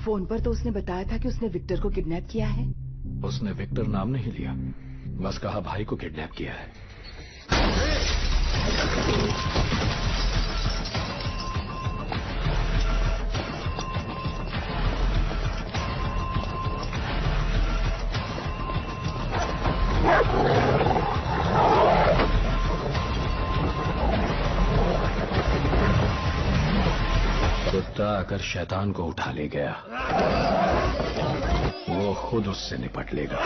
Phone पर तो उसने बताया था कि उसने विक्टर को किडनैप किया है। उसने विक्टर नाम नहीं लिया, बस कहा भाई को किडनैप किया है। कुत्ता आकर शैतान को उठा ले गया, वो खुद उससे निपट लेगा।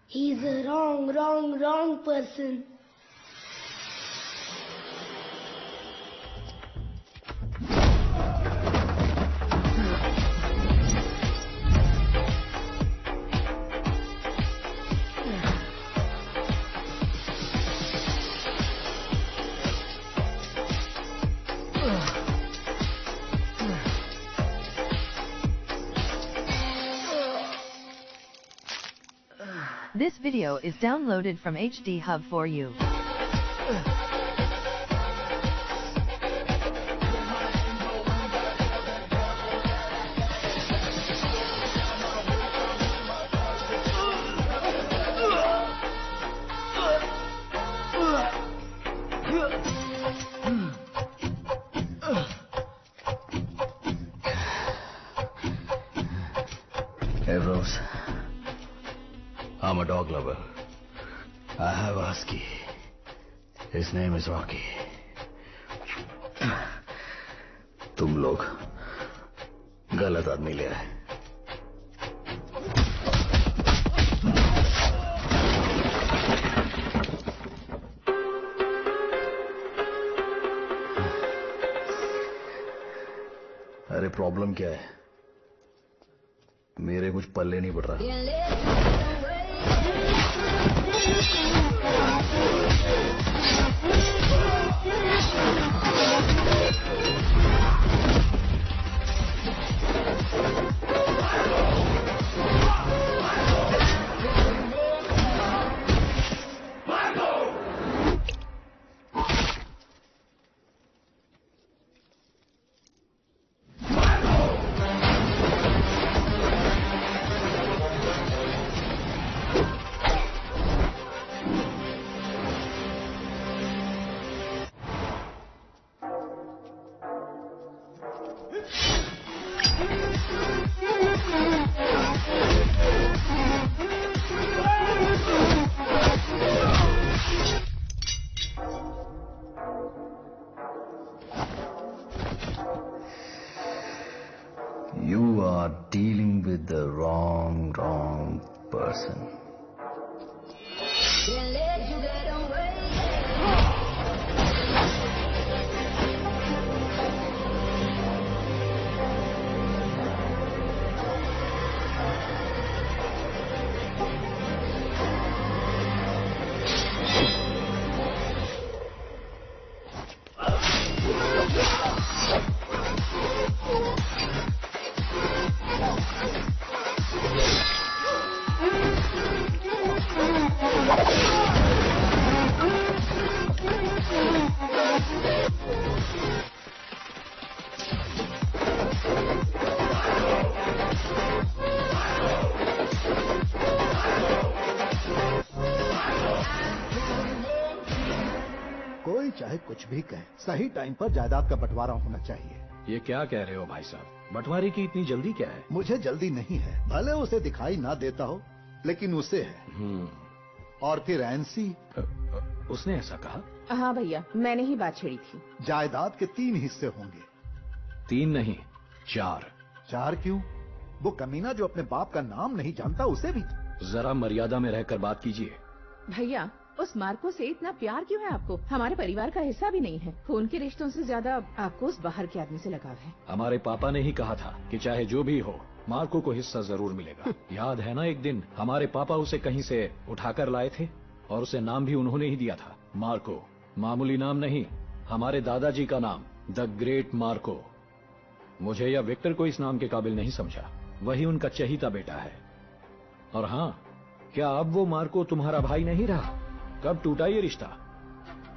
He's a wrong person. This video is downloaded from HD Hub for you. Hey Rose, I'm a dog lover. I have a husky. His name is Rocky. तुम लोग गलत आदमी ले आए। अरे प्रॉब्लम क्या है? मेरे कुछ पल्ले नहीं पड़ रहा। You are dealing with the wrong person. कोई चाहे कुछ भी कहे, सही टाइम पर जायदाद का बंटवारा होना चाहिए। ये क्या कह रहे हो भाई साहब? बंटवारे की इतनी जल्दी क्या है? मुझे जल्दी नहीं है, भले उसे दिखाई ना देता हो, लेकिन उसे है। और फिर एनसी, उसने ऐसा कहा? हाँ भैया, मैंने ही बात छेड़ी थी। जायदाद के 3 हिस्से होंगे। 3 नहीं, 4। 4 क्यों? वो कमीना जो अपने बाप का नाम नहीं जानता, उसे भी। जरा मर्यादा में रहकर बात कीजिए। भैया, उस मार्को से इतना प्यार क्यों है आपको? हमारे परिवार का हिस्सा भी नहीं है। खून के रिश्तों से ज्यादा आपको उस बाहर के आदमी से लगाव है। हमारे पापा ने ही कहा था कि चाहे जो भी हो मार्को को हिस्सा जरूर मिलेगा। याद है ना, एक दिन हमारे पापा उसे कहीं से उठाकर लाए थे और उसे नाम भी उन्होंने ही दिया था, मार्को। मामूली नाम नहीं, हमारे दादाजी का नाम, द ग्रेट मार्को। मुझे या विक्टर को इस नाम के काबिल नहीं समझा। वही उनका चहीता बेटा है। और हाँ, क्या अब वो मार्को तुम्हारा भाई नहीं रहा? कब टूटा ये रिश्ता?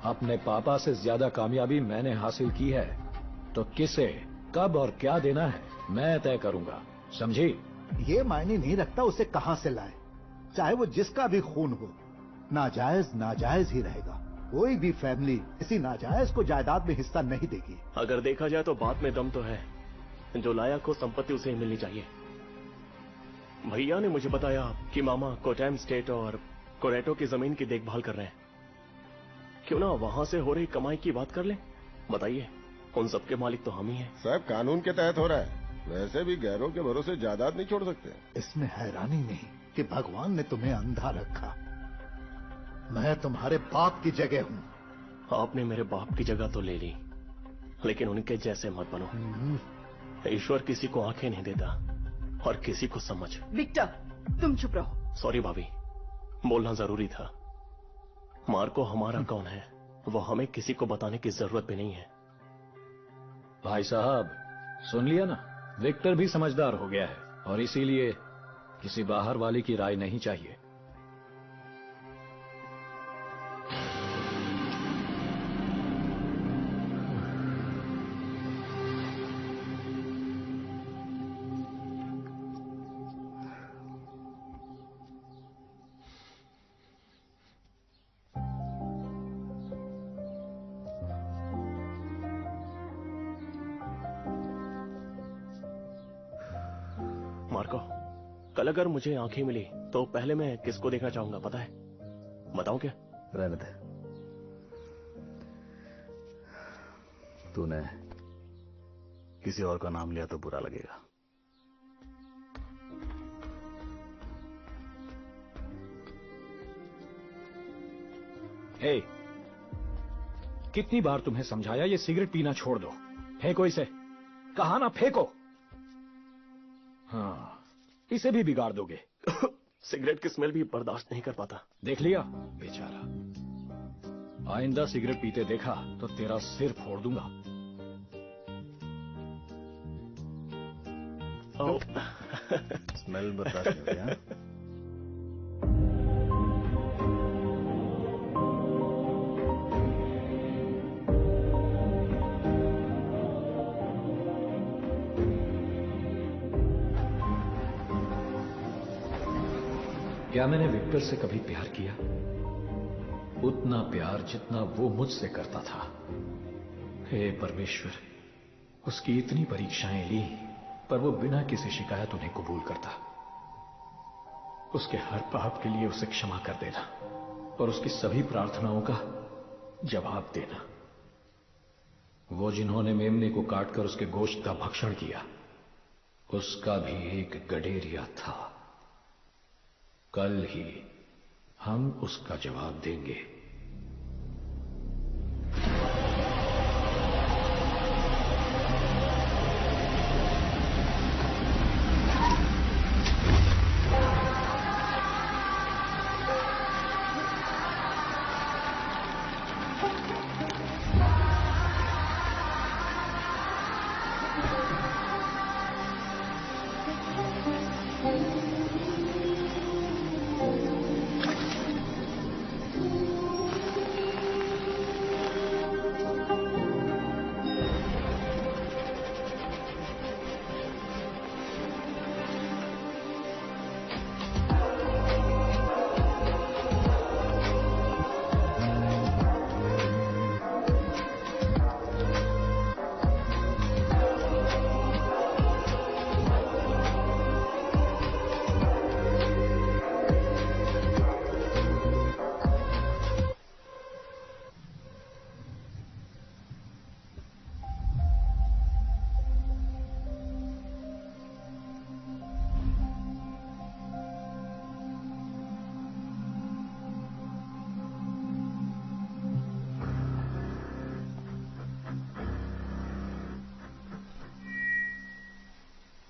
अपने पापा से ज्यादा कामयाबी मैंने हासिल की है, तो किसे, कब और क्या देना है मैं तय करूंगा, समझी? ये मायने नहीं रखता उसे कहां से लाए, चाहे वो जिसका भी खून हो। नाजायज नाजायज ही रहेगा। कोई भी फैमिली किसी नाजायज को जायदाद में हिस्सा नहीं देगी। अगर देखा जाए तो बात में दम तो है। जो लायक हो संपत्ति उसे ही मिलनी चाहिए। भैया ने मुझे बताया कि मामा कोटैम स्टेट और कोरेटो की जमीन की देखभाल कर रहे हैं। क्यों ना वहां से हो रही कमाई की बात कर ले? बताइए, उन सबके मालिक तो हम ही हैं। साहब, कानून के तहत हो रहा है। वैसे भी गैरों के भरोसे जायदाद नहीं छोड़ सकते। इसमें हैरानी नहीं कि भगवान ने तुम्हें अंधा रखा। मैं तुम्हारे बाप की जगह हूँ। आपने मेरे बाप की जगह तो ले ली, लेकिन उनके जैसे मत बनो। ईश्वर किसी को आंखें नहीं देता और किसी को समझ। विक्टर, तुम चुप रहो। सॉरी भाभी, बोलना जरूरी था। मार्को हमारा कौन है वो हमें किसी को बताने की जरूरत भी नहीं है। भाई साहब, सुन लिया ना, विक्टर भी समझदार हो गया है और इसीलिए किसी बाहर वाले की राय नहीं चाहिए। मार्को, कल अगर मुझे आंखें मिली तो पहले मैं किसको देखना चाहूंगा पता है? बताऊं क्या? रहने दे। तूने किसी और का नाम लिया तो बुरा लगेगा। हे, कितनी बार तुम्हें समझाया ये सिगरेट पीना छोड़ दो। फेंको इसे, कहा ना फेंको। हाँ, इसे भी बिगाड़ दोगे। सिगरेट की स्मेल भी बर्दाश्त नहीं कर पाता। देख लिया बेचारा, आइंदा सिगरेट पीते देखा तो तेरा सिर फोड़ दूंगा। स्मेल बर्दाश्त नहीं हो गया? क्या मैंने विक्टर से कभी प्यार किया? उतना प्यार जितना वो मुझसे करता था। हे परमेश्वर, उसकी इतनी परीक्षाएं ली पर वो बिना किसी शिकायत उन्हें कबूल करता। उसके हर पाप के लिए उसे क्षमा कर देना और उसकी सभी प्रार्थनाओं का जवाब देना। वो जिन्होंने मेमने को काटकर उसके गोश्त का भक्षण किया, उसका भी एक गडेरिया था। कल ही हम उसका जवाब देंगे।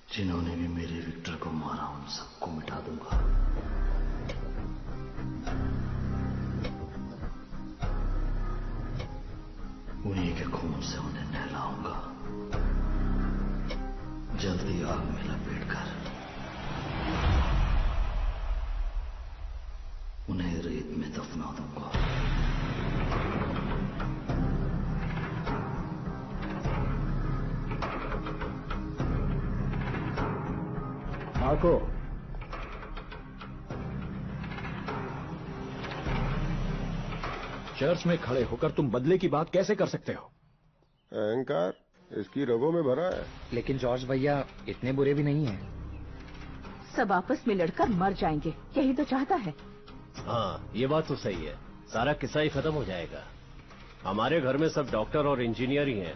जिन्होंने भी मेरे विक्टर को मारा उन सबको मिटा दूंगा। उन्हीं के खून से उन्हें नहलाऊंगा, जल्दी आग में लपेटकर उन्हें रेत में दफना दूंगा। मार्को, चर्च में खड़े होकर तुम बदले की बात कैसे कर सकते हो? अहंकार इसकी रगों में भरा है। लेकिन जॉर्ज भैया इतने बुरे भी नहीं हैं। सब आपस में लड़कर मर जाएंगे, यही तो चाहता है। हाँ, ये बात तो सही है। सारा किस्सा ही खत्म हो जाएगा। हमारे घर में सब डॉक्टर और इंजीनियर ही हैं,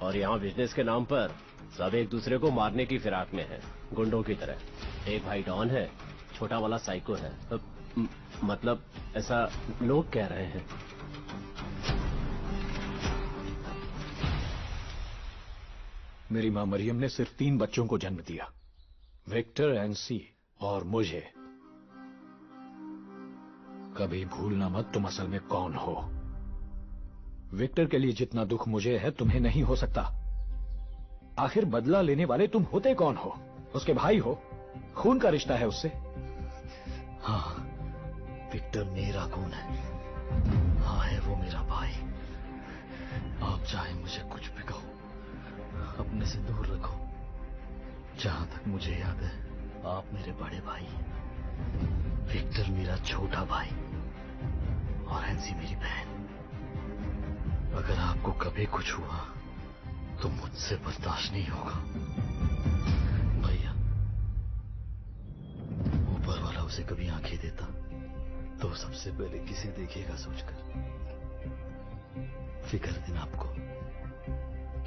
और यहाँ बिजनेस के नाम पर सब एक दूसरे को मारने की फिराक में हैं, गुंडों की तरह। एक भाई डॉन है, छोटा वाला साइको है। मतलब ऐसा लोग कह रहे हैं। मेरी मां मरियम ने सिर्फ 3 बच्चों को जन्म दिया, विक्टर, एंसी और मुझे। कभी भूलना मत तुम असल में कौन हो। विक्टर के लिए जितना दुख मुझे है तुम्हें नहीं हो सकता। आखिर बदला लेने वाले तुम होते कौन हो? उसके भाई हो, खून का रिश्ता है उससे। हाँ, विक्टर मेरा खून है। हाँ, है वो मेरा भाई। आप चाहे मुझे कुछ भी कहो, अपने से दूर रखो। जहां तक मुझे याद है, आप मेरे बड़े भाई, विक्टर मेरा छोटा भाई और हैंसी मेरी बहन। अगर आपको कभी कुछ हुआ तो मुझसे बर्दाश्त नहीं होगा। भैया, ऊपर वाला उसे कभी आंखें देता तो सबसे पहले किसे देखेगा सोचकर। फिक्र दिन आपको,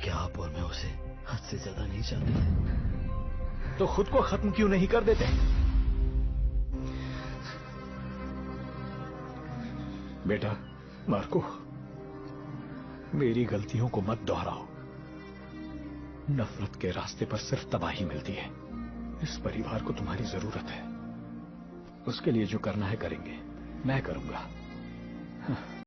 क्या आप और मैं उसे हद से ज्यादा नहीं चाहते थे? तो खुद को खत्म क्यों नहीं कर देते? बेटा मार्को, मेरी गलतियों को मत दोहराओ। नफरत के रास्ते पर सिर्फ तबाही मिलती है। इस परिवार को तुम्हारी जरूरत है। उसके लिए जो करना है करेंगे, मैं करूंगा।